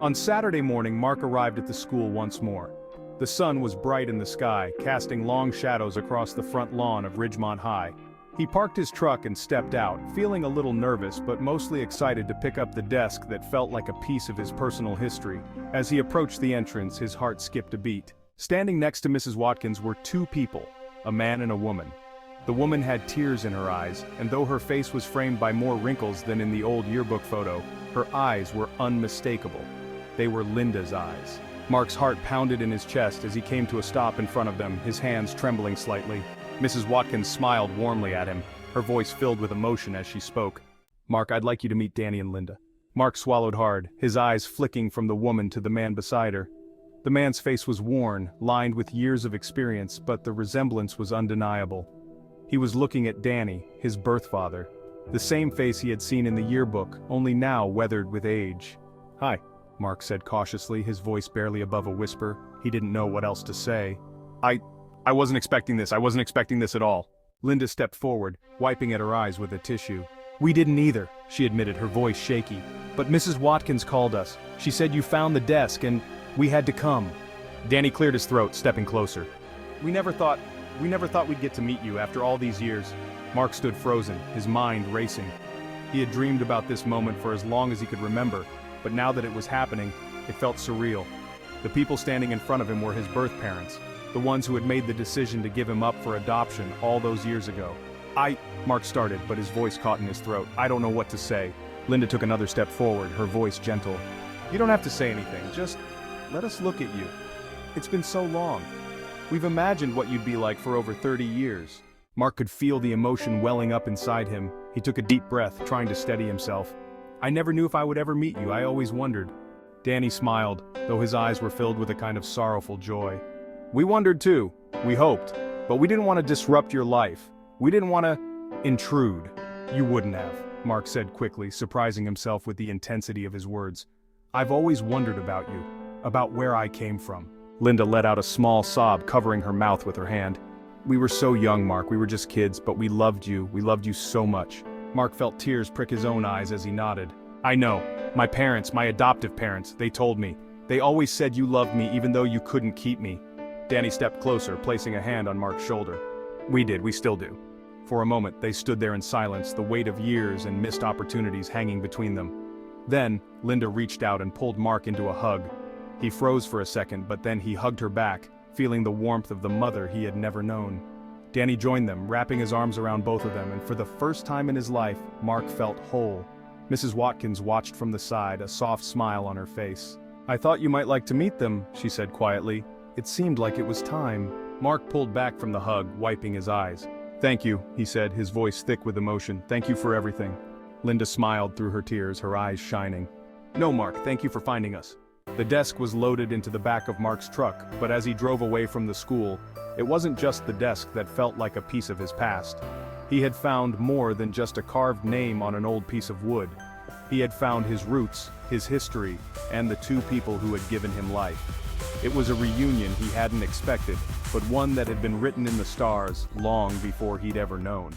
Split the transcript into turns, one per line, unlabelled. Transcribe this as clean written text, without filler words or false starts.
On Saturday morning, Mark arrived at the school once more. The sun was bright in the sky, casting long shadows across the front lawn of Ridgemont High. He parked his truck and stepped out, feeling a little nervous but mostly excited to pick up the desk that felt like a piece of his personal history. As he approached the entrance, his heart skipped a beat. Standing next to Mrs. Watkins were two people, a man and a woman. The woman had tears in her eyes, and though her face was framed by more wrinkles than in the old yearbook photo, her eyes were unmistakable. They were Linda's eyes. Mark's heart pounded in his chest as he came to a stop in front of them, his hands trembling slightly. Mrs. Watkins smiled warmly at him, her voice filled with emotion as she spoke. "Mark, I'd like you to meet Danny and Linda." Mark swallowed hard, his eyes flicking from the woman to the man beside her. The man's face was worn, lined with years of experience, but the resemblance was undeniable. He was looking at Danny, his birth father. The same face he had seen in the yearbook, only now weathered with age. "Hi," Mark said cautiously, his voice barely above a whisper. He didn't know what else to say. I wasn't expecting this. I wasn't expecting this at all." Linda stepped forward, wiping at her eyes with a tissue. "We didn't either," she admitted, her voice shaky. "But Mrs. Watkins called us. She said you found the desk and we had to come." Danny cleared his throat, stepping closer. We never thought we'd get to meet you after all these years." Mark stood frozen, his mind racing. He had dreamed about this moment for as long as he could remember, but now that it was happening, it felt surreal. The people standing in front of him were his birth parents, the ones who had made the decision to give him up for adoption all those years ago. Mark started, but his voice caught in his throat. "I don't know what to say." Linda took another step forward, her voice gentle. "You don't have to say anything, just let us look at you. It's been so long. We've imagined what you'd be like for over 30 years. Mark could feel the emotion welling up inside him. He took a deep breath, trying to steady himself. "I never knew if I would ever meet you, I always wondered." Danny smiled, though his eyes were filled with a kind of sorrowful joy. "We wondered too, we hoped, but we didn't want to disrupt your life. We didn't want to intrude." "You wouldn't have," Mark said quickly, surprising himself with the intensity of his words. "I've always wondered about you, about where I came from." Linda let out a small sob, covering her mouth with her hand. "We were so young, Mark, we were just kids, but we loved you so much." Mark felt tears prick his own eyes as he nodded. "I know. My parents, my adoptive parents, they told me. They always said you loved me even though you couldn't keep me." Danny stepped closer, placing a hand on Mark's shoulder. "We did, we still do." For a moment, they stood there in silence, the weight of years and missed opportunities hanging between them. Then, Linda reached out and pulled Mark into a hug. He froze for a second, but then he hugged her back, feeling the warmth of the mother he had never known. Danny joined them, wrapping his arms around both of them, and for the first time in his life, Mark felt whole. Mrs. Watkins watched from the side, a soft smile on her face. "I thought you might like to meet them," she said quietly. "It seemed like it was time." Mark pulled back from the hug, wiping his eyes. "Thank you," he said, his voice thick with emotion. "Thank you for everything." Linda smiled through her tears, her eyes shining. "No, Mark, thank you for finding us." The desk was loaded into the back of Mark's truck, but as he drove away from the school, it wasn't just the desk that felt like a piece of his past. He had found more than just a carved name on an old piece of wood. He had found his roots, his history, and the two people who had given him life. It was a reunion he hadn't expected, but one that had been written in the stars long before he'd ever known.